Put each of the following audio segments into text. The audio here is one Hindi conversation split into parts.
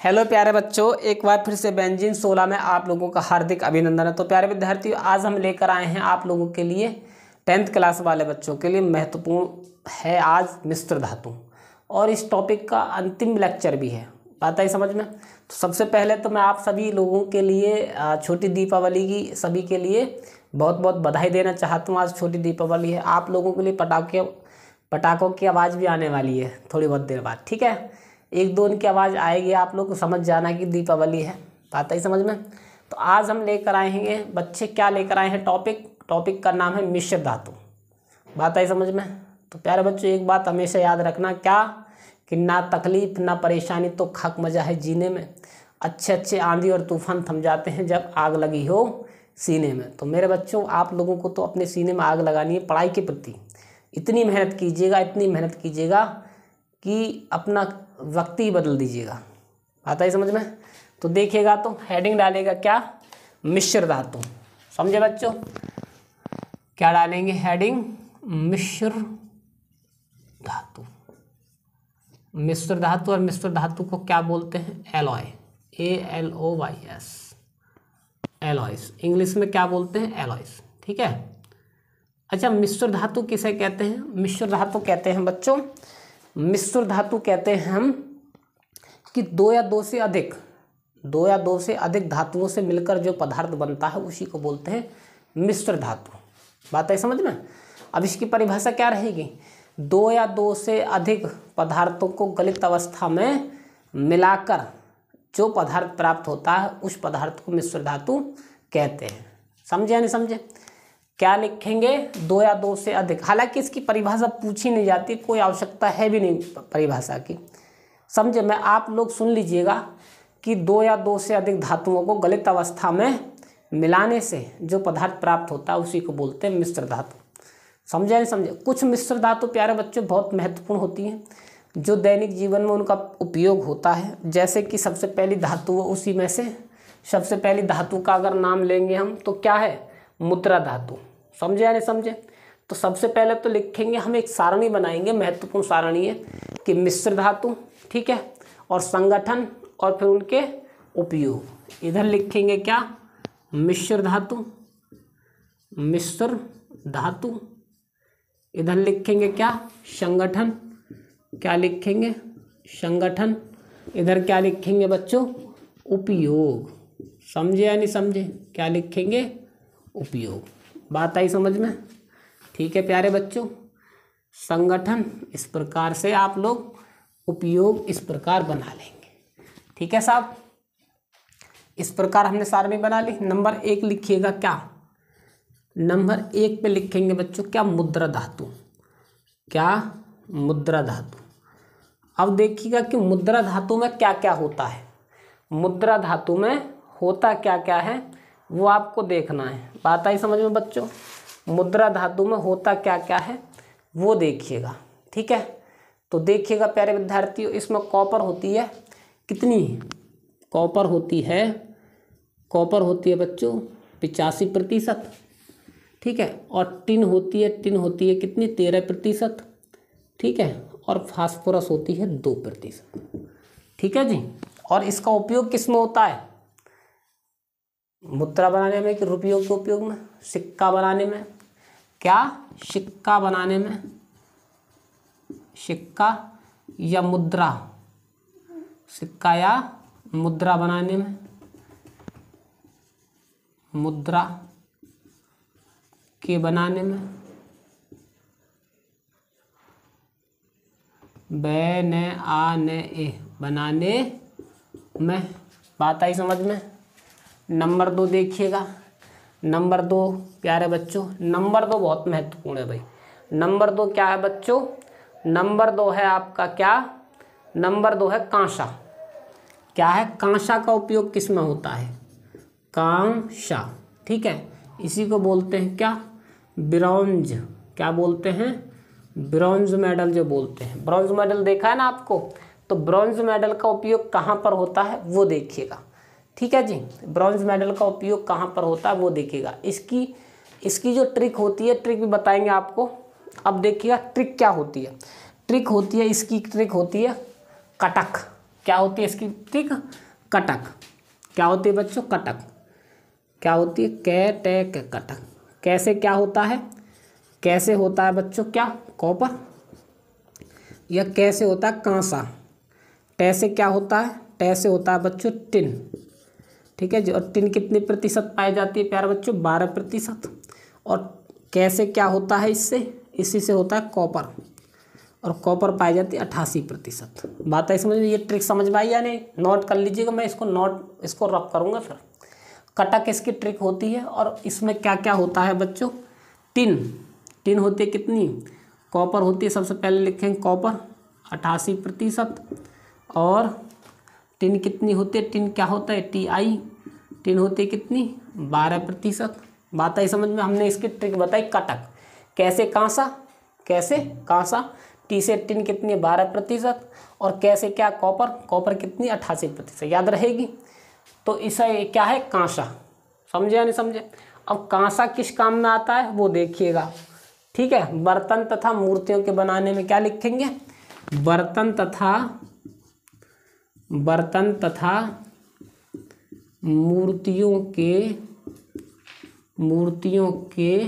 हेलो प्यारे बच्चों, एक बार फिर से बेंजीन 16 में आप लोगों का हार्दिक अभिनंदन है। तो प्यारे विद्यार्थियों, आज हम लेकर आए हैं आप लोगों के लिए 10th क्लास वाले बच्चों के लिए महत्वपूर्ण है आज मिश्र धातु, और इस टॉपिक का अंतिम लेक्चर भी है। बात आई समझ में? तो सबसे पहले तो मैं आप सभी लोगों के लिए छोटी दीपावली की सभी के लिए बहुत बहुत बधाई देना चाहता हूँ। आज छोटी दीपावली है, आप लोगों के लिए पटाखों की आवाज़ भी आने वाली है थोड़ी बहुत देर बाद। ठीक है, एक दो उनकी आवाज़ आएगी, आप लोग को समझ जाना कि दीपावली है। बात आई समझ में? तो आज हम लेकर आएंगे बच्चे, क्या लेकर आए हैं टॉपिक का नाम है मिश्र धातु। बात आई समझ में? तो प्यारे बच्चों, एक बात हमेशा याद रखना, क्या कि ना तकलीफ ना परेशानी तो खाक मजा है जीने में। अच्छे अच्छे आंधी और तूफान थम जाते हैं जब आग लगी हो सीने में। तो मेरे बच्चों, आप लोगों को तो अपने सीने में आग लगानी है पढ़ाई के प्रति। इतनी मेहनत कीजिएगा कि अपना वक्त ही बदल दीजिएगा। आता है समझ में? तो देखिएगा, तो हेडिंग डालेगा क्या? मिश्र धातु। समझे बच्चों? क्या डालेंगे हेडिंग? मिश्र धातु। मिश्र धातु, और मिश्र धातु को क्या बोलते हैं? Alloy, ALOYS, Alois. इंग्लिश में क्या बोलते हैं? एलॉयस। ठीक है। अच्छा, मिश्र धातु किसे कहते हैं? मिश्र धातु कहते हैं बच्चों, मिश्र धातु कहते हैं हम कि दो या दो से अधिक धातुओं से मिलकर जो पदार्थ बनता है उसी को बोलते हैं मिश्र धातु। बात है समझ में? अब इसकी परिभाषा क्या रहेगी? दो या दो से अधिक पदार्थों को गलित अवस्था में मिलाकर जो पदार्थ प्राप्त होता है उस पदार्थ को मिश्र धातु कहते हैं। समझे या नहीं समझे? क्या लिखेंगे? दो या दो से अधिक। हालांकि इसकी परिभाषा पूछी नहीं जाती, कोई आवश्यकता है भी नहीं परिभाषा की। समझे? मैं आप लोग सुन लीजिएगा कि दो या दो से अधिक धातुओं को गलित अवस्था में मिलाने से जो पदार्थ प्राप्त होता है उसी को बोलते हैं मिश्र धातु। समझे नहीं समझे? कुछ मिश्र धातु प्यारे बच्चों बहुत महत्वपूर्ण होती हैं जो दैनिक जीवन में उनका उपयोग होता है। जैसे कि सबसे पहली धातु, उसी में से सबसे पहली धातु का अगर नाम लेंगे हम तो क्या है? मुद्रा धातु। समझे या नहीं समझे? तो सबसे पहले तो लिखेंगे, हम एक सारणी बनाएंगे, महत्वपूर्ण सारणी है कि मिश्र धातु, ठीक है, और संगठन, और फिर उनके उपयोग। इधर लिखेंगे क्या? मिश्र धातु, मिश्र धातु। इधर लिखेंगे क्या? संगठन। क्या लिखेंगे? संगठन। इधर क्या लिखेंगे बच्चों? उपयोग। समझे या नहीं समझे? क्या लिखेंगे? उपयोग। बात आई समझ में? ठीक है प्यारे बच्चों, संगठन इस प्रकार से आप लोग, उपयोग इस प्रकार बना लेंगे। ठीक है साहब, इस प्रकार हमने सारणी बना ली। नंबर 1 लिखिएगा क्या? नंबर 1 पे लिखेंगे बच्चों क्या? मुद्रा धातु। क्या? मुद्रा धातु। अब देखिएगा कि मुद्रा धातु में क्या क्या होता है। मुद्रा धातु में होता क्या क्या है वो आपको देखना है। बात आई समझ में बच्चों? मुद्रा धातु में होता क्या क्या है वो देखिएगा। ठीक है, तो देखिएगा प्यारे विद्यार्थियों, इसमें कॉपर होती है कितनी? कॉपर होती है बच्चों 85%। ठीक है, और टिन होती है कितनी? 13%। ठीक है, और फास्फोरस होती है 2%। ठीक है जी। और इसका उपयोग किस में होता है? मुद्रा बनाने में कि रुपयों के उपयोग में? सिक्का बनाने में। क्या? सिक्का बनाने में। सिक्का या मुद्रा, सिक्का या मुद्रा बनाने में। मुद्रा के बनाने में। बे ने आ ने ए, बनाने में। बात आई समझ में? नंबर 2 देखिएगा। नंबर 2 प्यारे बच्चों, नंबर 2 बहुत महत्वपूर्ण है भाई। नंबर 2 क्या है बच्चों? नंबर 2 है आपका क्या? नंबर 2 है कांसा। क्या है? कांसा का उपयोग किस में होता है? कांसा। ठीक है, इसी को बोलते हैं क्या? ब्रॉन्ज। क्या बोलते हैं? ब्रॉन्ज मेडल जो बोलते हैं। ब्रॉन्ज मेडल देखा है ना आपको? तो ब्रॉन्ज मेडल का उपयोग कहाँ पर होता है वो देखिएगा। ठीक है जी, ब्रॉन्ज मेडल का उपयोग कहाँ पर होता है वो देखिएगा। इसकी जो ट्रिक होती है, ट्रिक भी बताएंगे आपको। अब देखिएगा ट्रिक क्या होती है। इसकी ट्रिक होती है कटक। क्या होती है इसकी ट्रिक? कटक। क्या होती है बच्चों? कटक। क्या होती है? कटक। कैसे क्या होता है? कैसे होता है बच्चों? क्या? कॉपर। या कैसे होता है? कांसा। टैसे क्या होता है? टैसे होता है बच्चों टिन। ठीक है जी। और टिन कितने प्रतिशत पाई जाती है प्यारे बच्चों? 12%। और कैसे क्या होता है इससे? इसी से होता है कॉपर। और कॉपर पाई जाती है 88%। बात है समझ में? ये ट्रिक समझ में आई या नहीं? नोट कर लीजिएगा, मैं इसको रब करूँगा फिर। कटक इसकी ट्रिक होती है। और इसमें क्या क्या होता है बच्चों? टिन। टिन होती है कितनी? कॉपर होती है, सबसे पहले लिखेंगे कॉपर 88%। और टिन कितनी होती है? टिन क्या होता है? TI। टिन होती है कितनी? 12%। बात आई समझ में? हमने इसकी ट्रिक बताई कटक। कैसे कांसा। कैसे कांसा। टी से टिन कितनी? 12%। और कैसे क्या? कॉपर। कॉपर कितनी? 88%। याद रहेगी। तो इसे क्या है? कांसा। समझे या नहीं समझे? अब कांसा किस काम में आता है वो देखिएगा। ठीक है। बर्तन तथा मूर्तियों के बनाने में क्या लिखेंगे? बर्तन तथा मूर्तियों के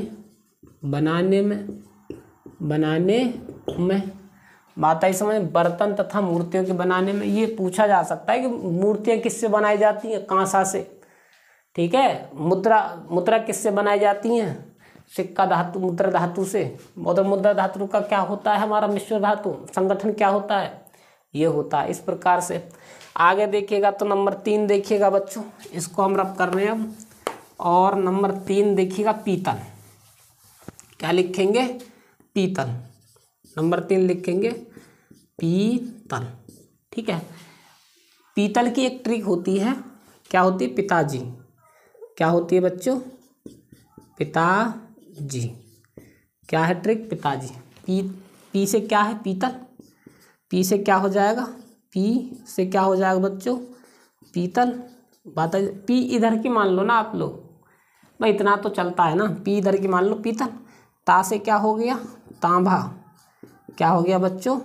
बनाने में बात आई समझ? बर्तन तथा मूर्तियों के बनाने में ये पूछा जा सकता है कि मूर्तियाँ किससे बनाई जाती हैं? कांसा से। ठीक है। मुद्रा किससे बनाई जाती हैं? सिक्का धातु, मुद्रा धातु से। और मुद्रा धातु का क्या होता है? हमारा मिश्र धातु संगठन क्या होता है? ये होता है। इस प्रकार से आगे देखिएगा तो नंबर 3 देखिएगा बच्चों, इसको हम रब कर रहे हैं अब। और नंबर 3 देखिएगा पीतल। क्या लिखेंगे? पीतल। नंबर 3 लिखेंगे पीतल। ठीक है। पीतल की एक ट्रिक होती है। क्या होती है? पिताजी। क्या होती है बच्चों? पिताजी। क्या है ट्रिक? पिताजी। पी से क्या है? पीतल। पी से क्या हो जाएगा? पी से क्या हो जाएगा बच्चों? पीतल। बात है। पी इधर की मान लो ना आप लोग, भाई इतना तो चलता है ना। पी इधर की मान लो, पीतल। ता से क्या हो गया? तांबा। क्या हो गया बच्चों?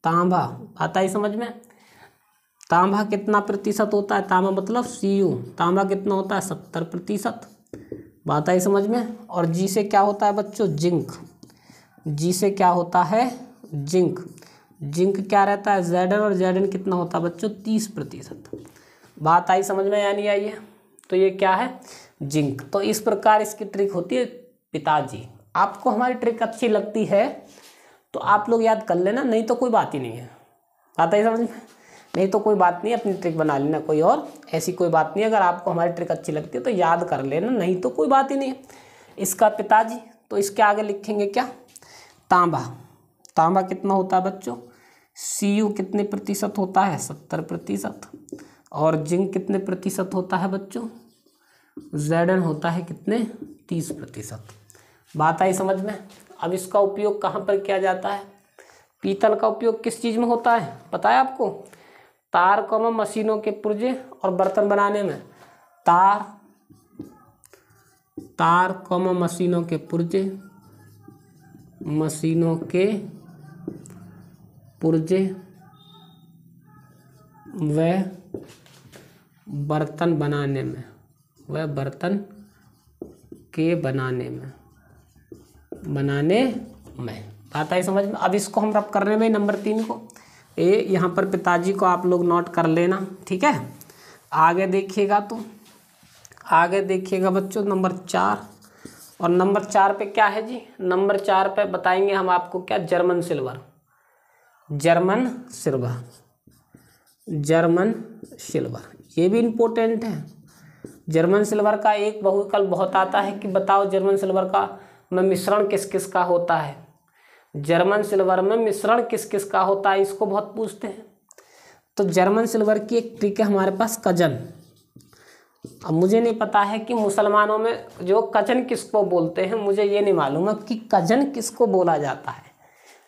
तांबा। आता है समझ में? तांबा कितना प्रतिशत होता है? तांबा मतलब Cu। तांबा कितना होता है? 70%। बात आई समझ में? और जी से क्या होता है बच्चों? जिंक। जी से क्या होता है? जिंक। जिंक क्या रहता है? Zn। और Zn कितना होता है बच्चों? 30%। बात आई समझ में या नहीं आई है? तो ये क्या है? जिंक। तो इस प्रकार इसकी ट्रिक होती है पिताजी। आपको हमारी ट्रिक अच्छी लगती है तो आप लोग याद कर लेना, नहीं तो कोई बात ही नहीं है। बात आई समझ में? नहीं तो कोई बात नहीं, अपनी ट्रिक बना लेना कोई और, ऐसी कोई बात नहीं। अगर आपको हमारी ट्रिक अच्छी लगती है तो याद कर लेना, नहीं तो कोई बात ही नहीं है। इसका पिताजी, तो इसके आगे लिखेंगे क्या? तांबा। तांबा कितना होता है बच्चों? Cu कितने प्रतिशत होता है? 70%। और जिंक कितने प्रतिशत होता है बच्चों? Zn होता है कितने? 30%। बात आई समझ में? अब इसका उपयोग कहाँ पर किया जाता है? पीतल का उपयोग किस चीज़ में होता है पता है आपको? तार कम मशीनों के पुर्जे और बर्तन बनाने में। तार कम मशीनों के पुर्जे, व बर्तन बनाने में, बात आई समझ में? अब इसको हम रब कर रहे हैं नंबर 3 को। यहाँ पर पिताजी को आप लोग नोट कर लेना। ठीक है। आगे देखिएगा तो आगे देखिएगा बच्चों नंबर 4। और नंबर 4 पे क्या है जी? नंबर 4 पे बताएंगे हम आपको क्या? German silver. ये भी इम्पोर्टेंट है। जर्मन सिल्वर का एक बहुविकल्प बहुत आता है कि बताओ जर्मन सिल्वर का में मिश्रण किस किस का होता है। जर्मन सिल्वर में मिश्रण किस किस का होता है, इसको बहुत पूछते हैं। तो जर्मन सिल्वर की एक ट्रिक है हमारे पास, कजन। अब मुझे नहीं पता है कि मुसलमानों में जो कजन किसको बोलते हैं, मुझे ये नहीं मालूम है कि कजन किसको बोला जाता है,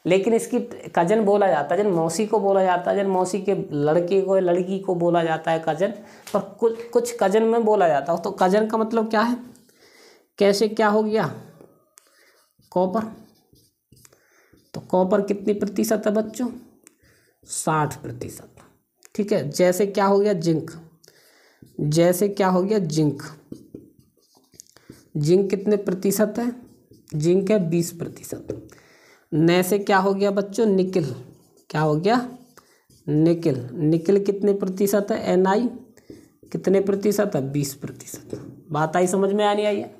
लेकिन इसकी कजन बोला जाता है। जन मौसी को बोला जाता है, जन मौसी के लड़के को लड़की को बोला जाता है कजन, पर कुछ कजन में बोला जाता है। तो कजन का मतलब क्या है? कैसे क्या हो गया? कॉपर। तो कॉपर कितनी प्रतिशत है बच्चों? 60%। ठीक है। जैसे क्या हो गया जिंक, जैसे क्या हो गया जिंक, जिंक कितने प्रतिशत है, जिंक है 20%। न से क्या हो गया बच्चों निकिल, क्या हो गया निकिल, निकिल कितने प्रतिशत है, Na कितने प्रतिशत है 20%। बात आई समझ में, आनी आई है।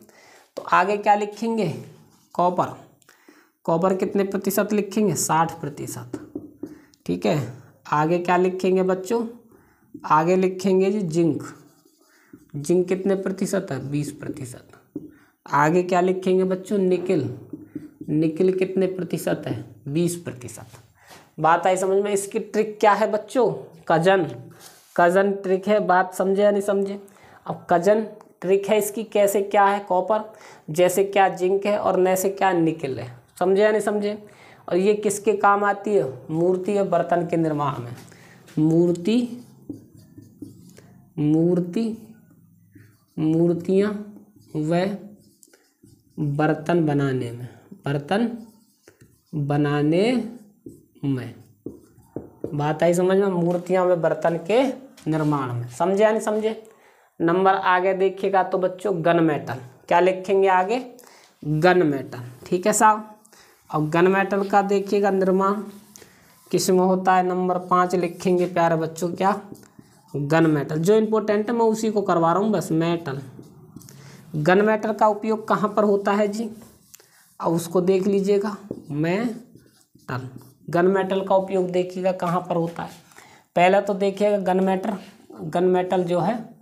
तो आगे क्या लिखेंगे, कॉपर, कॉपर कितने प्रतिशत लिखेंगे 60%। ठीक है। आगे क्या लिखेंगे बच्चों, आगे लिखेंगे जी जिंक, जिंक कितने प्रतिशत है 20%। आगे क्या लिखेंगे बच्चों निकिल, निकिल कितने प्रतिशत है 20%। बात आई समझ में। इसकी ट्रिक क्या है बच्चों, कजन, कजन ट्रिक है। बात समझे या नहीं समझे। अब कजन ट्रिक है इसकी, कैसे क्या है, कॉपर जैसे क्या जिंक है और न से क्या निकिल है, समझे या नहीं समझे। और ये किसके काम आती है, मूर्ति या बर्तन के निर्माण में, मूर्ति, मूर्ति, मूर्तियाँ व बर्तन बनाने में, बर्तन बनाने में। बात आई समझ में, मूर्तियाँ व बर्तन के निर्माण में, समझे या नहीं समझे। नंबर आगे देखिएगा तो बच्चों गन मेटल, क्या लिखेंगे आगे, गन मेटल। ठीक है साहब। अब गन मेटल का देखिएगा निर्माण किस में होता है, नंबर 5 लिखेंगे प्यारे बच्चों, क्या गन मेटल। जो इम्पोर्टेंट है मैं उसी को करवा रहा हूँ बस, मेटल। गन मेटल का उपयोग कहाँ पर होता है जी, अब उसको देख लीजिएगा, मेटल, गन मेटल का उपयोग देखिएगा कहाँ पर होता है। पहले तो देखिएगा गन मेटल, गन मेटल जो है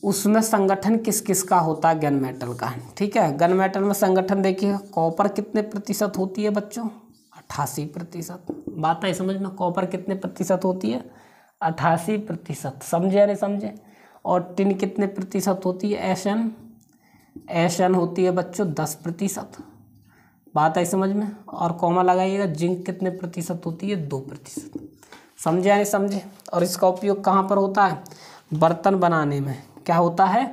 उसमें संगठन किस किस का होता है, गन मेटल का। ठीक है। गन मेटल में संगठन देखिएगा, कॉपर कितने प्रतिशत होती है बच्चों 88%। बात है समझ में, कॉपर कितने प्रतिशत होती है 88%, समझे या नहीं समझे। और टिन कितने प्रतिशत होती है, एशन, एशन होती है बच्चों 10%। बात है समझ में। और कॉमा लगाइएगा, जिंक कितने प्रतिशत होती है 2%, समझे या नहीं समझे। और इसका उपयोग कहाँ पर होता है, बर्तन बनाने में। क्या होता है,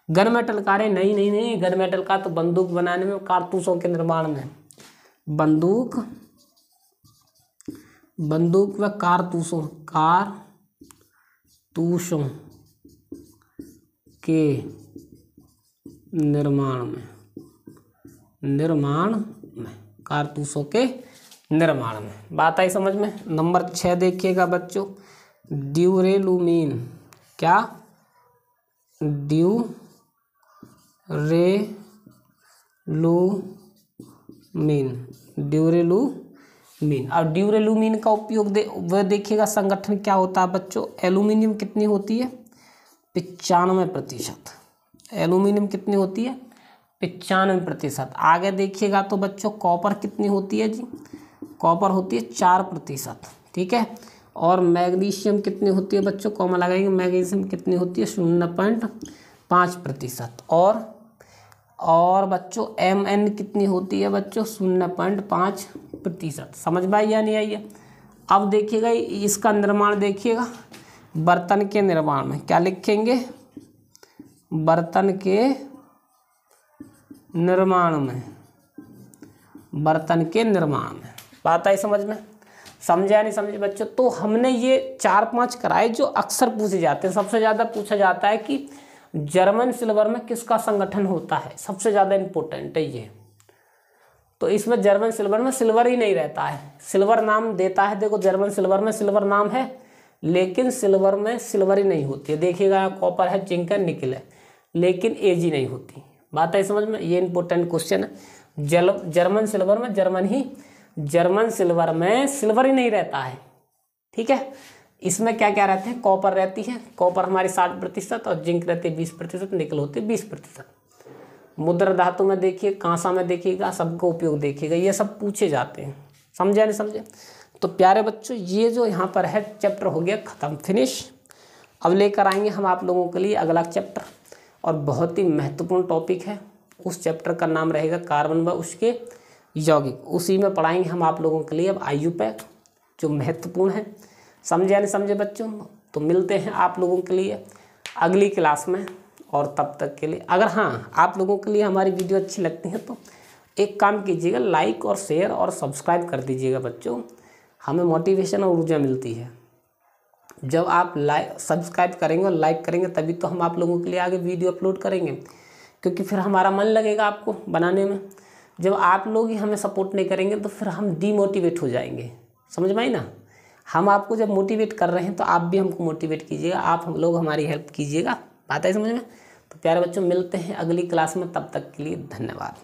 गन मेटल का, अरे नहीं नहीं नहीं, गन मेटल का तो बंदूक बनाने में, कारतूसों के निर्माण में, बंदूक, बंदूक व कारतूसों, कारतूसों के निर्माण में, निर्माण में, कारतूसों के निर्माण में। बात आई समझ में। नंबर 6 देखिएगा बच्चों, ड्यूरेलुमीन, क्या ड्यूरेलुमीन, ड्यूरेलुमीन। और ड्यूरेलुमीन का उपयोग वह देखिएगा संगठन क्या होता है बच्चों, एल्यूमिनियम कितनी होती है 95%, एल्यूमिनियम कितनी होती है 95%। आगे देखिएगा तो बच्चों कॉपर कितनी होती है जी, कॉपर होती है 4%। ठीक है। और मैग्नीशियम कितनी होती है बच्चों, कॉमा लगाएंगे, मैग्नीशियम कितनी होती है 0.5%। और बच्चों Mn कितनी होती है बच्चों 0.5%। समझ में आई या नहीं आई है। अब देखिएगा इसका निर्माण देखिएगा, बर्तन के निर्माण में क्या लिखेंगे, बर्तन के निर्माण में, बर्तन के निर्माण में। बात आई समझ में, समझे या नहीं समझे बच्चों। तो हमने ये 4-5 कराए जो अक्सर पूछे जाते हैं। सबसे ज़्यादा पूछा जाता है कि जर्मन सिल्वर में किसका संगठन होता है, सबसे ज़्यादा इम्पोर्टेंट है ये। तो इसमें जर्मन सिल्वर में सिल्वर ही नहीं रहता है, सिल्वर नाम देता है, देखो जर्मन सिल्वर में सिल्वर नाम है, लेकिन सिल्वर में सिल्वर ही नहीं होती है। देखिएगा कॉपर है, जिंक है, निकिल है, लेकिन एजी नहीं होती। बात है समझ में, ये इंपॉर्टेंट क्वेश्चन है। जर्मन सिल्वर में जर्मन सिल्वर में सिल्वर ही नहीं रहता है। ठीक है। इसमें क्या क्या रहते हैं, कॉपर रहती है, कॉपर हमारी 60% और जिंक रहती है 20%, निकल होती है 20%। मुद्रा धातु में देखिए, कांसा में देखिएगा, सबका उपयोग देखिएगा, ये सब पूछे जाते हैं। समझे नहीं समझे। तो प्यारे बच्चों ये जो यहाँ पर है चैप्टर हो गया ख़त्म, फिनिश। अब लेकर आएंगे हम आप लोगों के लिए अगला चैप्टर, और बहुत ही महत्वपूर्ण टॉपिक है। उस चैप्टर का नाम रहेगा कार्बन व उसके यौगिक। उसी में पढ़ाएंगे हम आप लोगों के लिए अब IUPAC, जो महत्वपूर्ण है। समझे या नहीं समझे बच्चों। तो मिलते हैं आप लोगों के लिए अगली क्लास में, और तब तक के लिए अगर हाँ आप लोगों के लिए हमारी वीडियो अच्छी लगती है तो एक काम कीजिएगा, लाइक और शेयर और सब्सक्राइब कर दीजिएगा बच्चों, हमें मोटिवेशन और ऊर्जा मिलती है। जब आप सब्सक्राइब करेंगे और लाइक करेंगे तभी तो हम आप लोगों के लिए आगे वीडियो अपलोड करेंगे, क्योंकि फिर हमारा मन लगेगा आपको बनाने में। जब आप लोग ही हमें सपोर्ट नहीं करेंगे तो फिर हम डीमोटिवेट हो जाएंगे, समझ में आई ना। हम आपको जब मोटिवेट कर रहे हैं तो आप भी हमको मोटिवेट कीजिएगा, आप हम लोग हमारी हेल्प कीजिएगा। बात है समझ में। तो प्यारे बच्चों, मिलते हैं अगली क्लास में, तब तक के लिए धन्यवाद।